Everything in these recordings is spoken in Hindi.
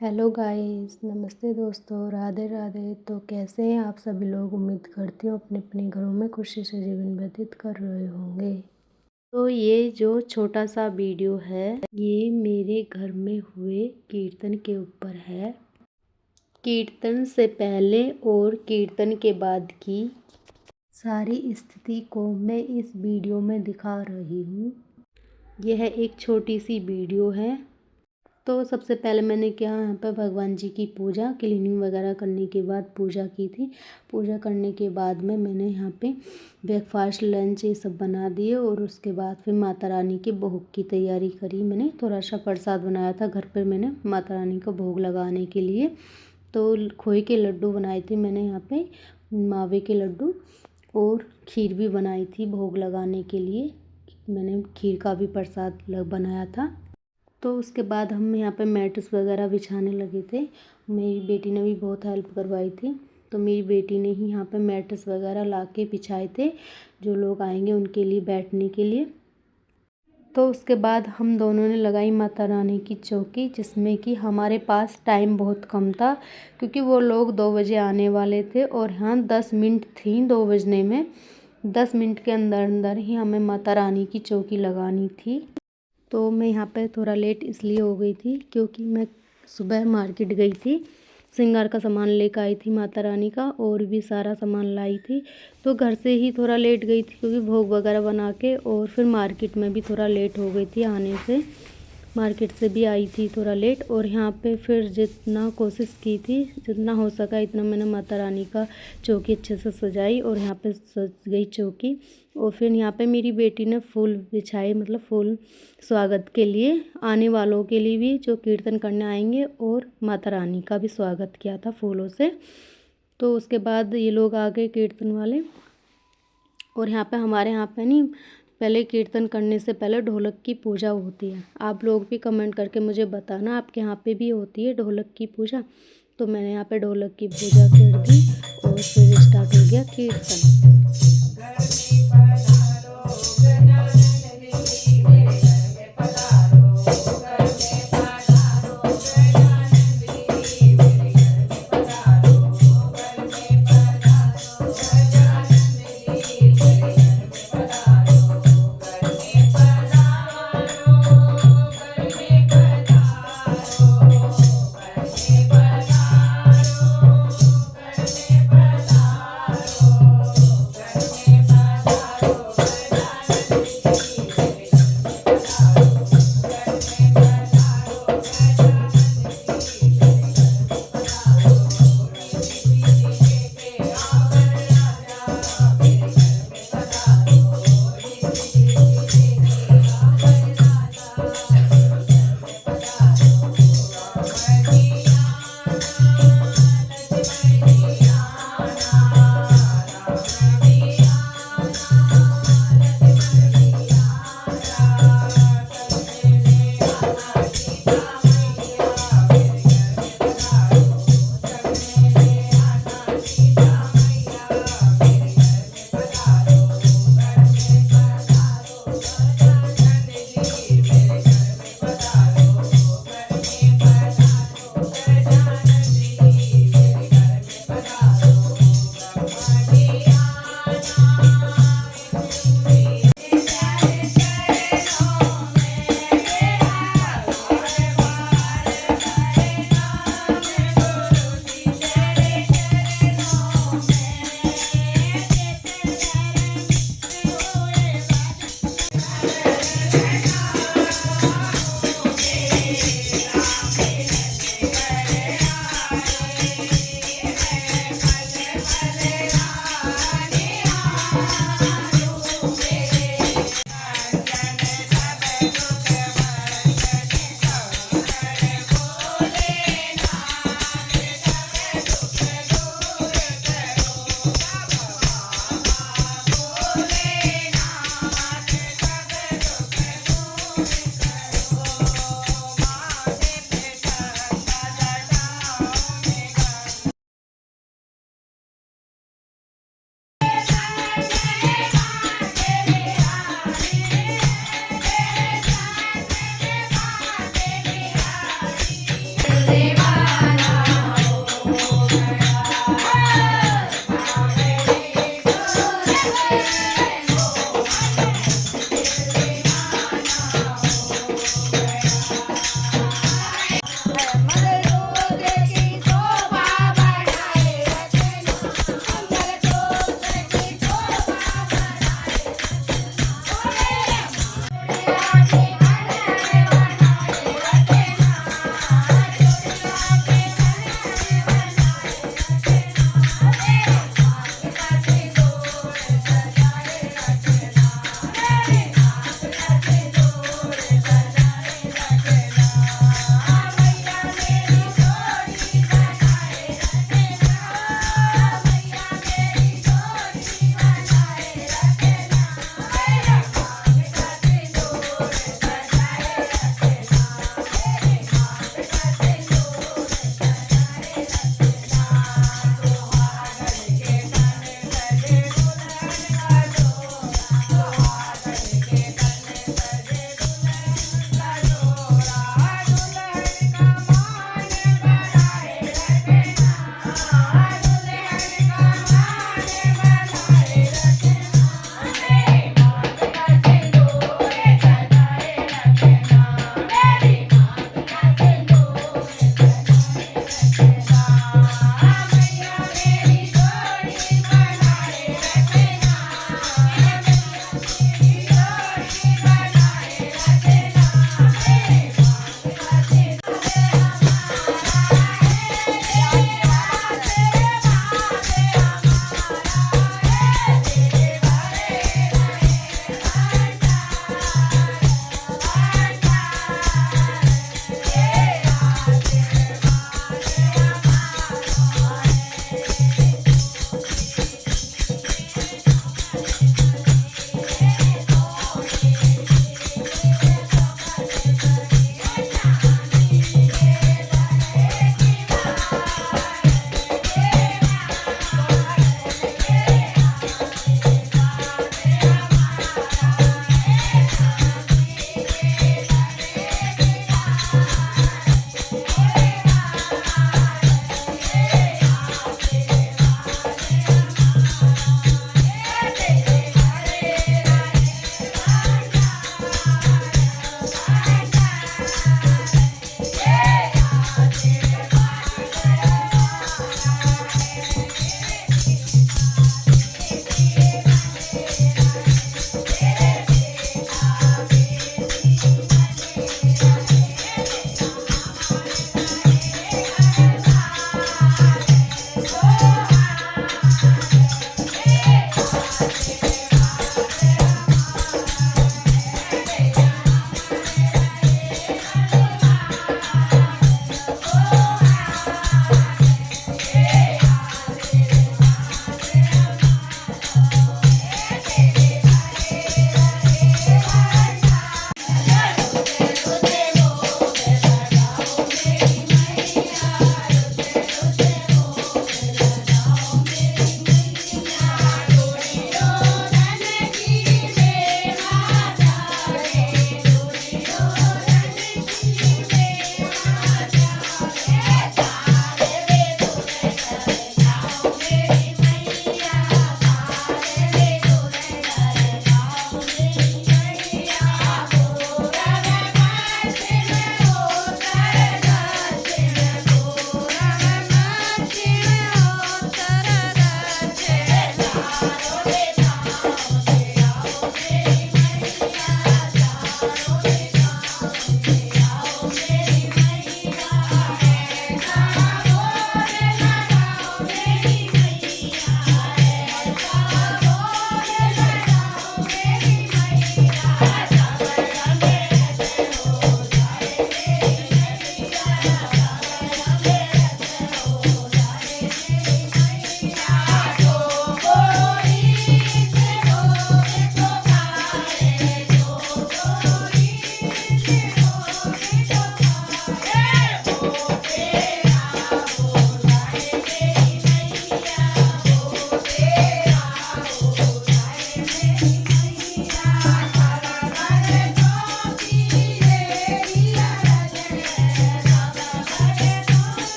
हेलो गाइस, नमस्ते दोस्तों, राधे राधे। तो कैसे हैं आप सभी लोग। उम्मीद करती हूँ अपने अपने घरों में खुशी से जीवन व्यतीत कर रहे होंगे। तो ये जो छोटा सा वीडियो है ये मेरे घर में हुए कीर्तन के ऊपर है। कीर्तन से पहले और कीर्तन के बाद की सारी स्थिति को मैं इस वीडियो में दिखा रही हूँ। यह एक छोटी सी वीडियो है। तो सबसे पहले मैंने क्या यहाँ पर भगवान जी की पूजा क्लीनिंग वगैरह करने के बाद पूजा की थी। पूजा करने के बाद में मैंने यहाँ पे ब्रेकफास्ट लंच ये सब बना दिए और उसके बाद फिर माता रानी के भोग की तैयारी करी। मैंने थोड़ा सा प्रसाद बनाया था घर पर मैंने माता रानी को भोग लगाने के लिए। तो खोए के लड्डू बनाए थे मैंने यहाँ पे, मावे के लड्डू, और खीर भी बनाई थी भोग लगाने के लिए। मैंने खीर का भी प्रसाद बनाया था। तो उसके बाद हम यहाँ पे मैट्स वगैरह बिछाने लगे थे। मेरी बेटी ने भी बहुत हेल्प करवाई थी। तो मेरी बेटी ने ही यहाँ पे मैट्स वगैरह ला के बिछाए थे जो लोग आएंगे उनके लिए बैठने के लिए। तो उसके बाद हम दोनों ने लगाई माता रानी की चौकी, जिसमें कि हमारे पास टाइम बहुत कम था क्योंकि वो लोग 2 बजे आने वाले थे और हाँ 10 मिनट थी 2 बजने में। 10 मिनट के अंदर अंदर ही हमें माता रानी की चौकी लगानी थी। तो मैं यहाँ पे थोड़ा लेट इसलिए हो गई थी क्योंकि मैं सुबह मार्केट गई थी, श्रृंगार का सामान लेकर आई थी माता रानी का, और भी सारा सामान लाई थी। तो घर से ही थोड़ा लेट गई थी क्योंकि भोग वगैरह बना के, और फिर मार्केट में भी थोड़ा लेट हो गई थी आने से। मार्केट से भी आई थी थोड़ा लेट। और यहाँ पे फिर जितना कोशिश की थी, जितना हो सका इतना मैंने माता रानी का चौकी अच्छे से सजाई और यहाँ पे सज गई चौकी। और फिर यहाँ पे मेरी बेटी ने फूल बिछाए, मतलब फूल स्वागत के लिए, आने वालों के लिए भी जो कीर्तन करने आएंगे, और माता रानी का भी स्वागत किया था फूलों से। तो उसके बाद ये लोग आ गए कीर्तन वाले। और यहाँ पे हमारे यहाँ पे नहीं, पहले कीर्तन करने से पहले ढोलक की पूजा होती है। आप लोग भी कमेंट करके मुझे बताना आपके यहाँ पे भी होती है ढोलक की पूजा। तो मैंने यहाँ पे ढोलक की पूजा कर दी और फिर स्टार्ट हो गया कीर्तन।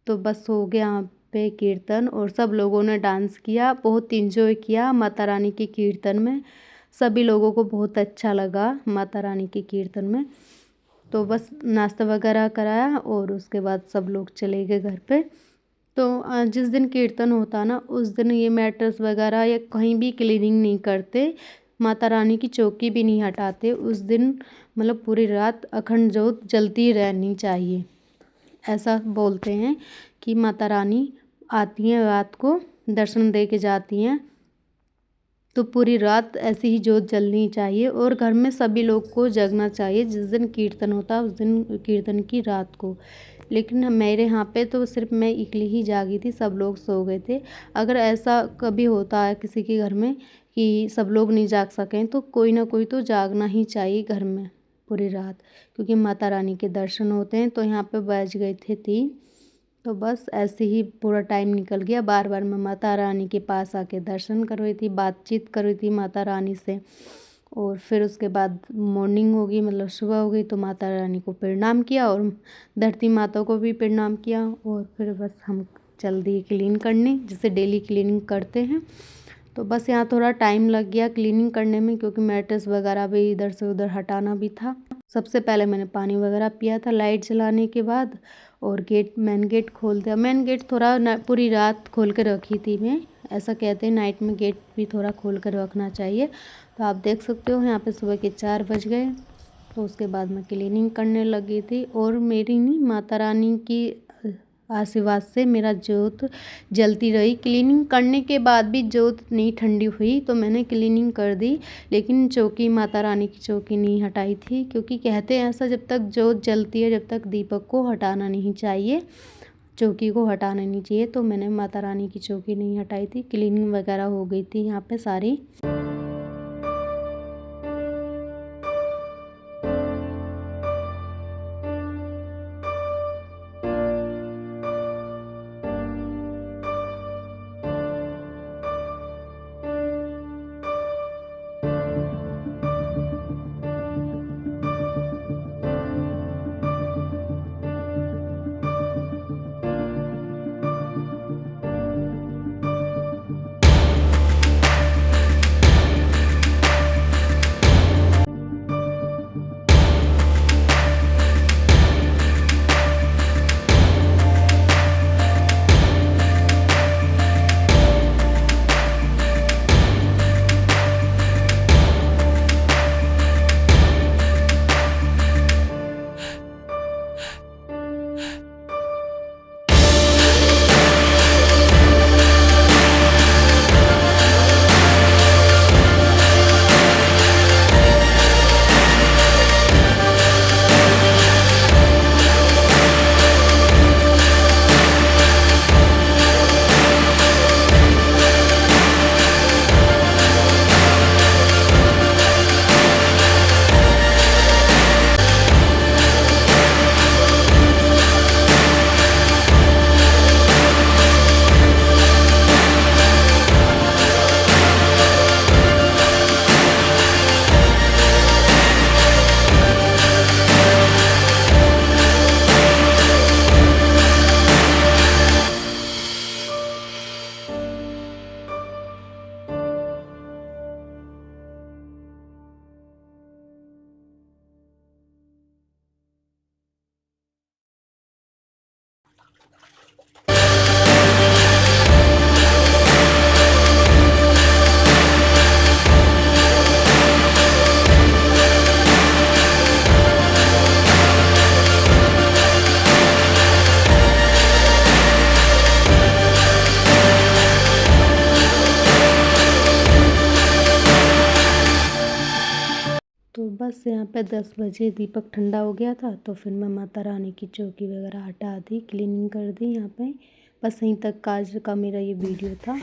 तो बस हो गया यहाँ पे कीर्तन और सब लोगों ने डांस किया, बहुत इंजॉय किया माता रानी के कीर्तन में। सभी लोगों को बहुत अच्छा लगा माता रानी के कीर्तन में। तो बस नाश्ता वगैरह कराया और उसके बाद सब लोग चले गए घर पे। तो जिस दिन कीर्तन होता ना उस दिन ये मैटर्स वगैरह या कहीं भी क्लीनिंग नहीं करते, माता रानी की चौकी भी नहीं हटाते उस दिन। मतलब पूरी रात अखंड ज्योत जलती रहनी चाहिए। ऐसा बोलते हैं कि माता रानी आती हैं रात को, दर्शन दे के जाती हैं, तो पूरी रात ऐसी ही ज्योत जलनी चाहिए। और घर में सभी लोग को जगना चाहिए जिस दिन कीर्तन होता है उस दिन कीर्तन की रात को। लेकिन मेरे यहाँ पे तो सिर्फ मैं अकेली ही जागी थी, सब लोग सो गए थे। अगर ऐसा कभी होता है किसी के घर में कि सब लोग नहीं जाग सकें तो कोई ना कोई तो जागना ही चाहिए घर में पूरी रात, क्योंकि माता रानी के दर्शन होते हैं। तो यहाँ पे बज गए थे 3। तो बस ऐसे ही पूरा टाइम निकल गया। बार बार मैं माता रानी के पास आके दर्शन कर रही थी, बातचीत कर रही थी माता रानी से। और फिर उसके बाद मॉर्निंग हो गई, मतलब सुबह हो गई, तो माता रानी को प्रणाम किया और धरती माता को भी प्रणाम किया। और फिर बस हम चल दिए क्लीन करने, जैसे डेली क्लीनिंग करते हैं। तो बस यहाँ थोड़ा टाइम लग गया क्लीनिंग करने में, क्योंकि मैट्रेस वगैरह भी इधर से उधर हटाना भी था। सबसे पहले मैंने पानी वगैरह पिया था लाइट जलाने के बाद, और मेन गेट खोल दिया। मेन गेट थोड़ा पूरी रात खोल कर रखी थी मैं। ऐसा कहते हैं नाइट में गेट भी थोड़ा खोल कर रखना चाहिए। तो आप देख सकते हो यहाँ पे सुबह के 4 बज गए। तो उसके बाद मैं क्लीनिंग करने लगी थी, और मेरी नहीं माता रानी की आशीर्वाद से मेरा ज्योत जलती रही। क्लीनिंग करने के बाद भी ज्योत नहीं ठंडी हुई, तो मैंने क्लीनिंग कर दी, लेकिन चौकी माता रानी की चौकी नहीं हटाई थी, क्योंकि कहते हैं ऐसा जब तक ज्योत जलती है जब तक दीपक को हटाना नहीं चाहिए, चौकी को हटाना नहीं चाहिए। तो मैंने माता रानी की चौकी नहीं हटाई थी। क्लीनिंग वगैरह हो गई थी यहाँ पे सारी। तो बस यहाँ पे 10 बजे दीपक ठंडा हो गया था, तो फिर मैं माता रानी की चौकी वगैरह हटा दी, क्लीनिंग कर दी यहाँ पे। बस यहीं तक आज का मेरा ये वीडियो था।